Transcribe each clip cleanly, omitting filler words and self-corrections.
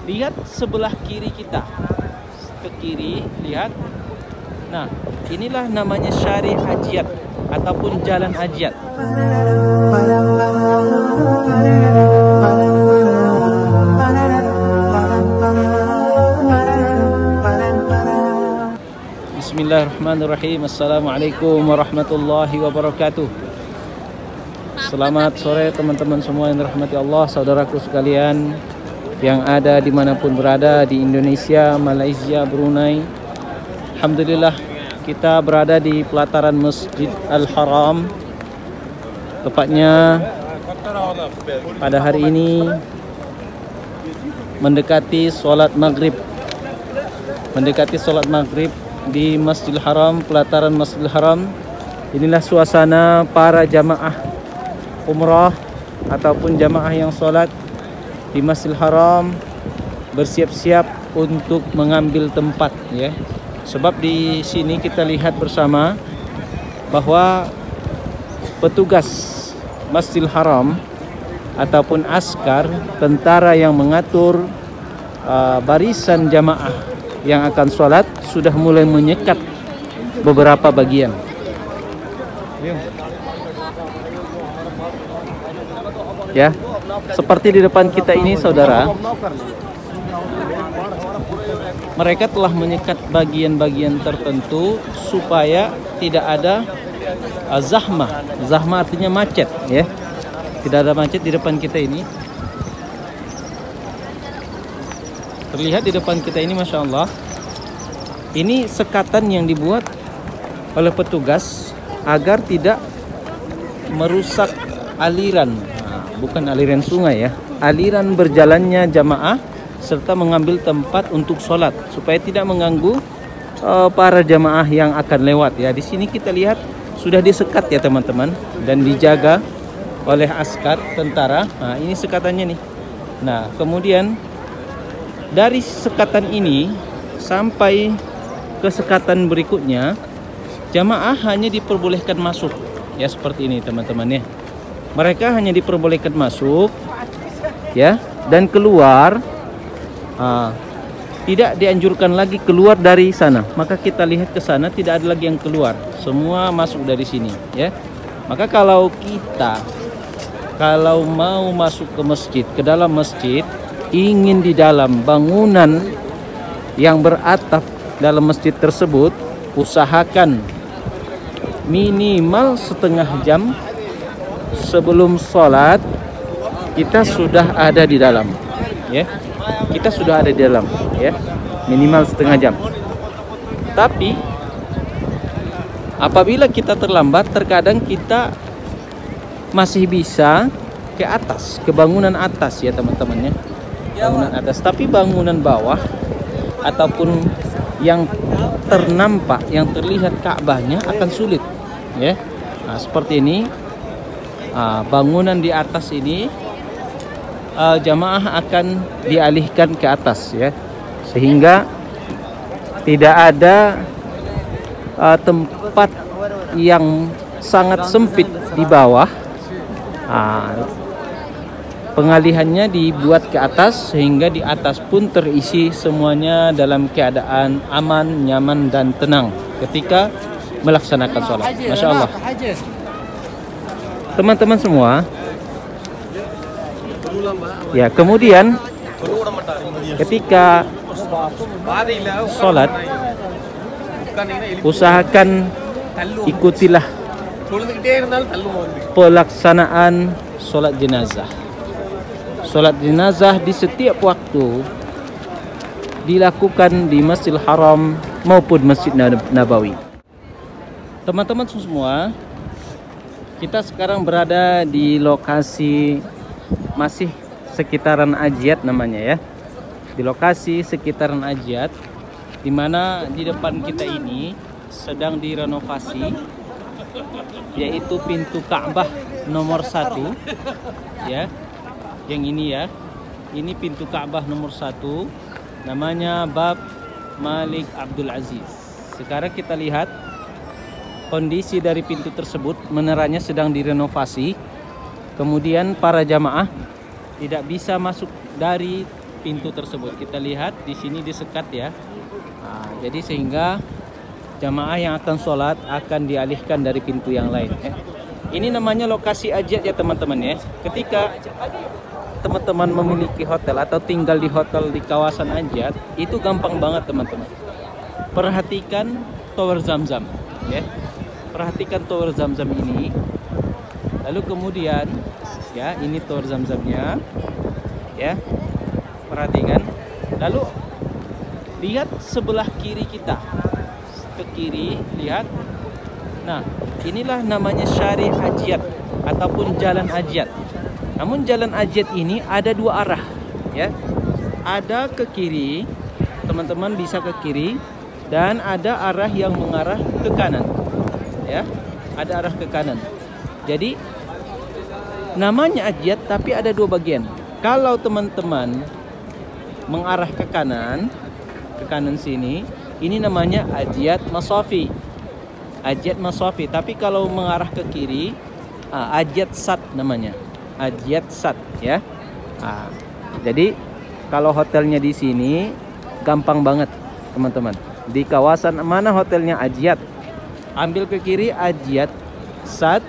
Lihat sebelah kiri kita, ke kiri, lihat. Nah, inilah namanya Syarih Hajiat ataupun Jalan Hajiat. Bismillahirrahmanirrahim. Assalamualaikum warahmatullahi wabarakatuh. Selamat sore teman-teman semua yang dirahmati Allah, saudaraku sekalian yang ada dimanapun berada di Indonesia, Malaysia, Brunei. Alhamdulillah kita berada di pelataran Masjid Al-Haram. Tepatnya pada hari ini mendekati sholat maghrib. Di Masjidil Haram, pelataran Masjidil Haram. Inilah suasana para jamaah umrah ataupun jamaah yang sholat di Masjidil Haram bersiap-siap untuk mengambil tempat, ya. Sebab di sini kita lihat bersama bahwa petugas Masjidil Haram ataupun askar, tentara yang mengatur barisan jamaah yang akan sholat sudah mulai menyekat beberapa bagian. Ya, seperti di depan kita ini, saudara, mereka telah menyekat bagian-bagian tertentu supaya tidak ada zahmah. Zahmah artinya macet, ya. Tidak ada macet di depan kita ini. Terlihat di depan kita ini, Masya Allah. Ini sekatan yang dibuat oleh petugas agar tidak merusak aliran, bukan aliran sungai, ya, aliran berjalannya jamaah serta mengambil tempat untuk sholat supaya tidak mengganggu para jamaah yang akan lewat, ya. Di sini kita lihat sudah disekat, ya teman-teman, dan dijaga oleh askar tentara. Nah, ini sekatannya nih. Nah, kemudian dari sekatan ini sampai ke sekatan berikutnya, jamaah hanya diperbolehkan masuk, ya, seperti ini teman-teman, ya. Mereka hanya diperbolehkan masuk, ya, dan keluar. Tidak dianjurkan lagi keluar dari sana. Maka kita lihat ke sana tidak ada lagi yang keluar, semua masuk dari sini, ya. Maka kalau mau masuk ke masjid, ke dalam masjid, ingin di dalam bangunan yang beratap dalam masjid tersebut, usahakan minimal setengah jam sebelum sholat kita sudah ada di dalam, ya. Kita sudah ada di dalam, ya, minimal setengah jam. Tapi apabila kita terlambat, terkadang kita masih bisa ke atas, ke bangunan atas, ya teman-teman, ya. Bangunan atas, tapi bangunan bawah ataupun yang ternampak, yang terlihat Ka'bahnya akan sulit, ya. Nah, seperti ini. Bangunan di atas ini jamaah akan dialihkan ke atas, ya, sehingga tidak ada tempat yang sangat sempit di bawah. Pengalihannya dibuat ke atas sehingga di atas pun terisi semuanya dalam keadaan aman, nyaman, dan tenang ketika melaksanakan sholat. Masya Allah. Teman-teman semua, ya, kemudian ketika sholat, usahakan ikutilah pelaksanaan sholat jenazah. Sholat jenazah di setiap waktu dilakukan di Masjidil Haram maupun Masjid Nabawi. Teman-teman semua, kita sekarang berada di lokasi masih sekitaran Hajiat namanya, ya. Di lokasi sekitaran Hajiat, di mana di depan kita ini sedang direnovasi, yaitu pintu Ka'bah nomor 1, ya. Yang ini, ya, ini pintu Ka'bah nomor 1, namanya Bab Malik Abdul Aziz. Sekarang kita lihat kondisi dari pintu tersebut, meneranya sedang direnovasi. Kemudian para jamaah tidak bisa masuk dari pintu tersebut. Kita lihat di sini disekat ya. Jadi sehingga jamaah yang akan sholat akan dialihkan dari pintu yang lain ya. Ini namanya lokasi hajat ya teman-teman ya. Ketika teman-teman memiliki hotel atau tinggal di hotel di kawasan hajat, itu gampang banget teman-teman. Perhatikan tower Zam-Zam ya. Perhatikan tower Zam-Zam ini. Lalu kemudian ya, ini tower Zam-Zamnya ya. Perhatikan. Lalu lihat sebelah kiri kita. Ke kiri, lihat. Nah, inilah namanya syari hajat ataupun jalan hajat. Namun jalan hajat ini ada dua arah ya. Ada ke kiri, teman-teman bisa ke kiri, dan ada arah yang mengarah ke kanan ya. Ada arah ke kanan. Jadi namanya hajat tapi ada dua bagian. Kalau teman-teman mengarah ke kanan sini, ini namanya hajat masafi. Hajat masafi. Tapi kalau mengarah ke kiri, hajat sat namanya. Hajat sat ya. Jadi kalau hotelnya di sini gampang banget teman-teman. Di kawasan mana hotelnya hajat, ambil ke kiri hajat sat,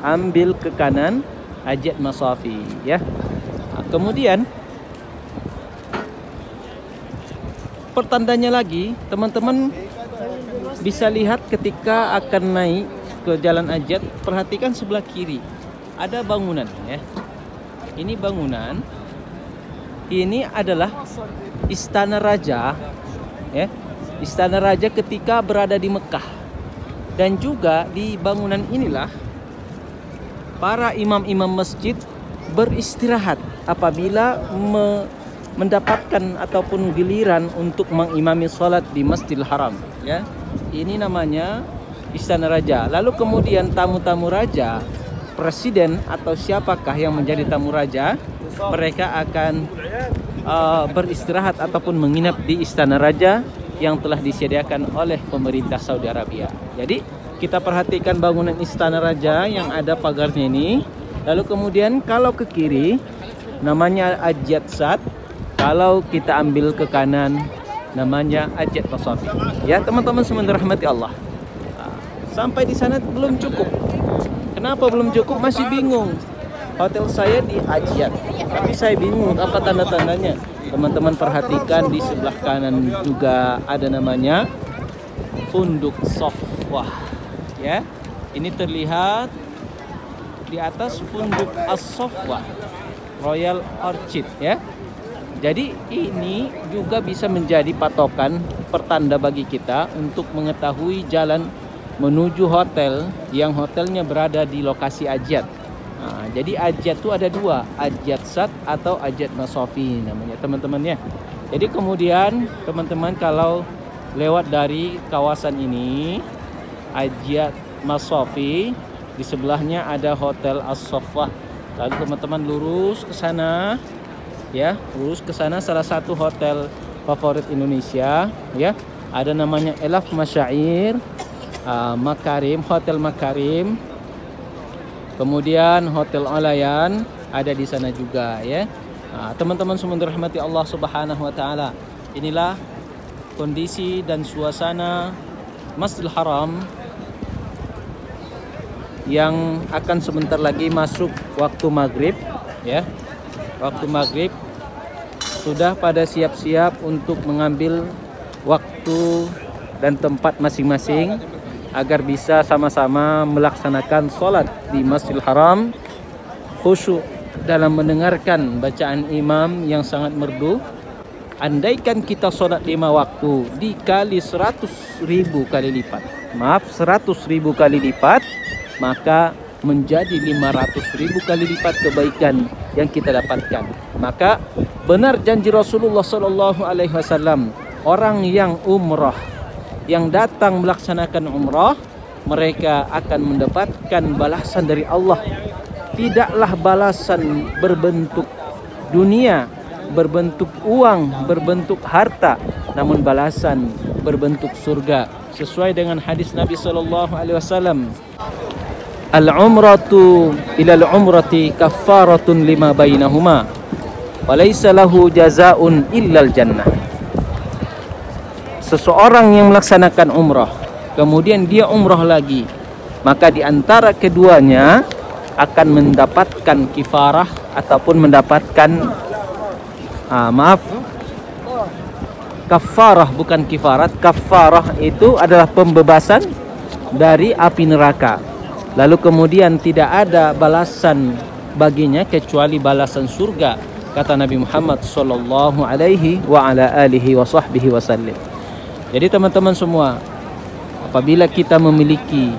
ambil ke kanan hajat masafi ya. Kemudian pertandanya lagi, teman-teman bisa lihat ketika akan naik ke jalan hajat, perhatikan sebelah kiri ada bangunan ya. Ini bangunan, ini adalah istana raja ya. Istana raja ketika berada di Mekah. Dan juga di bangunan inilah para imam-imam masjid beristirahat apabila mendapatkan ataupun giliran untuk mengimami sholat di Masjidil Haram ya. Ini namanya istana raja. Lalu kemudian tamu-tamu raja, presiden atau siapakah yang menjadi tamu raja, mereka akan beristirahat ataupun menginap di istana raja yang telah disediakan oleh pemerintah Saudi Arabia. Jadi kita perhatikan bangunan istana raja yang ada pagarnya ini. Lalu kemudian kalau ke kiri namanya hajat sat, kalau kita ambil ke kanan namanya hajat masafi. Ya teman-teman semua dirahmati Allah. Sampai di sana belum cukup. Kenapa belum cukup? Masih bingung. Hotel saya di hajat, tapi saya bingung apa tanda-tandanya. Teman-teman perhatikan di sebelah kanan juga ada namanya Funduk Sofwah ya. Ini terlihat di atas Funduk As-Sofwah Royal Orchid ya. Jadi ini juga bisa menjadi patokan pertanda bagi kita untuk mengetahui jalan menuju hotel yang hotelnya berada di lokasi hajat. Jadi hajat itu ada dua, hajat sat atau hajat masafi namanya teman-teman ya. Jadi kemudian teman-teman kalau lewat dari kawasan ini hajat masafi, di sebelahnya ada hotel As-Sofwah. Lalu teman-teman lurus ke sana ya, lurus ke sana, salah satu hotel favorit Indonesia ya. Ada namanya Elaf Masyair Makarim, Hotel Makarim. Kemudian Hotel Olayan ada di sana juga ya. Teman-teman semua dirahmati Allah Subhanahu wa taala. Inilah kondisi dan suasana Masjidil Haram yang akan sebentar lagi masuk waktu maghrib ya. Waktu maghrib sudah pada siap-siap untuk mengambil waktu dan tempat masing-masing agar bisa sama-sama melaksanakan sholat di Masjidil Haram, khusyuk dalam mendengarkan bacaan imam yang sangat merdu. Andaikan kita sholat 5 waktu dikali 100.000 kali lipat, maaf 100.000 kali lipat, maka menjadi 500.000 kali lipat kebaikan yang kita dapatkan. Maka benar janji Rasulullah SAW, orang yang umrah, yang datang melaksanakan umrah, mereka akan mendapatkan balasan dari Allah. Tidaklah balasan berbentuk dunia, berbentuk uang, berbentuk harta, namun balasan berbentuk surga. Sesuai dengan hadis Nabi SAW, al-umratu ilal umrati kaffaratun lima bainahuma. Walaysa lahu jazaa'un illal jannah. Seseorang yang melaksanakan umrah, kemudian dia umrah lagi, maka di antara keduanya akan mendapatkan kifarah ataupun mendapatkan kafarah, bukan kifarat. Kafarah itu adalah pembebasan dari api neraka. Lalu kemudian tidak ada balasan baginya kecuali balasan surga, kata Nabi Muhammad sallallahu alaihi wa ala alihi wa sahbihi wasallam. Jadi teman-teman semua, apabila kita memiliki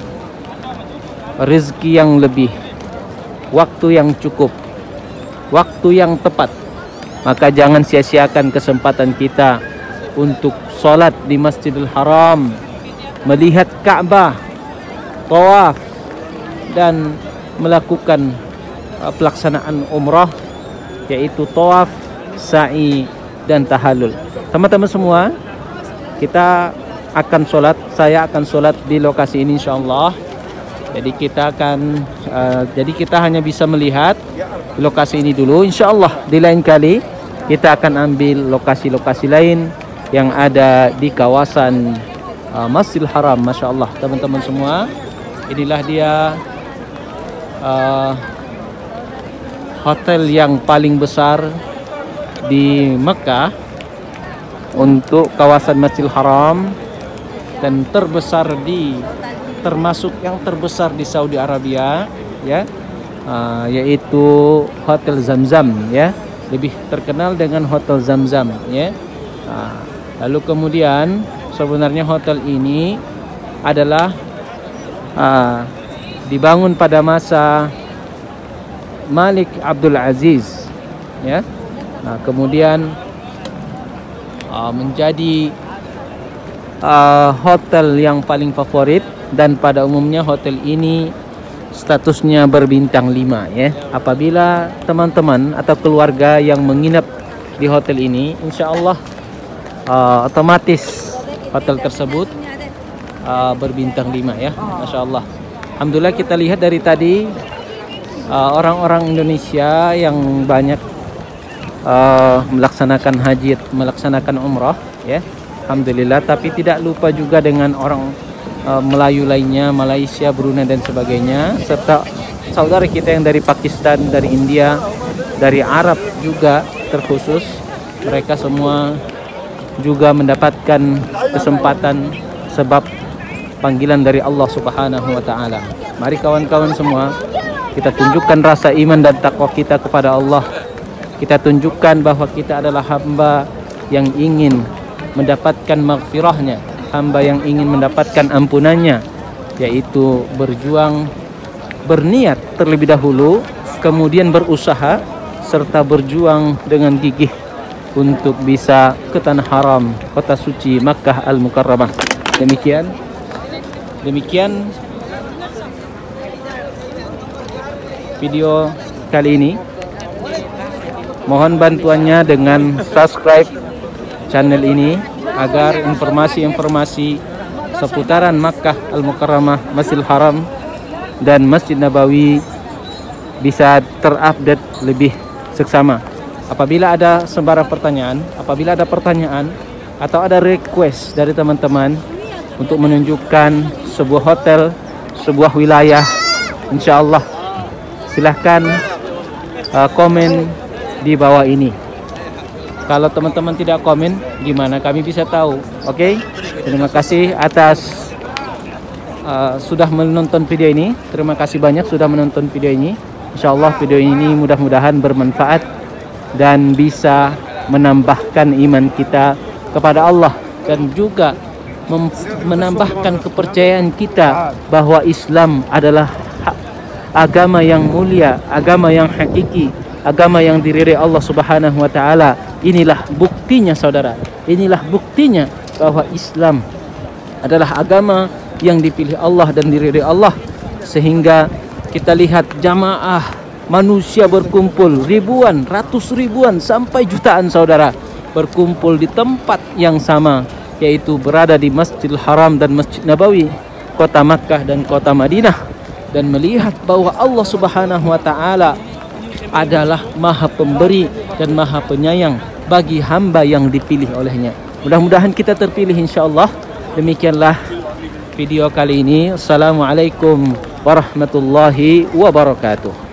rezeki yang lebih, waktu yang cukup, waktu yang tepat, maka jangan sia-siakan kesempatan kita untuk sholat di Masjidil Haram, melihat Ka'bah, tawaf, dan melakukan pelaksanaan umrah, yaitu tawaf, sa'i, dan tahallul. Teman-teman semua, kita akan sholat, saya akan sholat di lokasi ini insyaallah. Jadi kita hanya bisa melihat lokasi ini dulu. Insyaallah di lain kali kita akan ambil lokasi-lokasi lain yang ada di kawasan Masjidil Haram. Masya Allah teman-teman semua, inilah dia hotel yang paling besar di Mekah untuk kawasan Masjidil Haram dan termasuk yang terbesar di Saudi Arabia, ya, yaitu Hotel Zamzam, ya, lebih terkenal dengan Hotel Zamzam, ya. Lalu kemudian sebenarnya hotel ini adalah dibangun pada masa Malik Abdul Aziz, ya. Kemudian menjadi hotel yang paling favorit, dan pada umumnya hotel ini statusnya berbintang 5, ya. Apabila teman-teman atau keluarga yang menginap di hotel ini, insya Allah otomatis hotel tersebut berbintang 5, ya. Masya Allah. Alhamdulillah, kita lihat dari tadi orang-orang Indonesia yang banyak melaksanakan haji, melaksanakan umrah, ya. Alhamdulillah. Tapi tidak lupa juga dengan orang Melayu lainnya, Malaysia, Brunei dan sebagainya, serta saudara kita yang dari Pakistan, dari India, dari Arab juga terkhusus. Mereka semua juga mendapatkan kesempatan sebab panggilan dari Allah Subhanahu wa taala. Mari kawan-kawan semua, kita tunjukkan rasa iman dan takwa kita kepada Allah. Kita tunjukkan bahwa kita adalah hamba yang ingin mendapatkan maghfirahnya, hamba yang ingin mendapatkan ampunannya, yaitu berjuang, berniat terlebih dahulu, kemudian berusaha serta berjuang dengan gigih untuk bisa ke tanah haram, kota suci Makkah Al-Mukarramah. Demikian video kali ini. Mohon bantuannya dengan subscribe channel ini agar informasi-informasi seputaran Makkah Al-Mukarramah, Masjidil Haram dan Masjid Nabawi bisa terupdate lebih seksama. Apabila ada sembarang pertanyaan, apabila ada pertanyaan atau ada request dari teman-teman untuk menunjukkan sebuah hotel, sebuah wilayah, insya Allah silahkan komen di bawah ini. Kalau teman-teman tidak komen, gimana kami bisa tahu? Oke? Terima kasih atas sudah menonton video ini. Terima kasih banyak sudah menonton video ini. Insya Allah video ini mudah-mudahan bermanfaat dan bisa menambahkan iman kita kepada Allah, dan juga menambahkan kepercayaan kita bahwa Islam adalah agama yang mulia, agama yang hakiki, agama yang diridhai Allah Subhanahu wa taala. Inilah buktinya saudara, inilah buktinya bahwa Islam adalah agama yang dipilih Allah dan diridhai Allah. Sehingga kita lihat jamaah manusia berkumpul ribuan, ratus ribuan sampai jutaan saudara berkumpul di tempat yang sama, yaitu berada di Masjidil Haram dan Masjid Nabawi, kota Makkah dan kota Madinah, dan melihat bahwa Allah Subhanahu wa taala adalah Maha Pemberi dan Maha Penyayang bagi hamba yang dipilih olehnya. Mudah-mudahan kita terpilih insya-Allah. Demikianlah video kali ini. Assalamualaikum warahmatullahi wabarakatuh.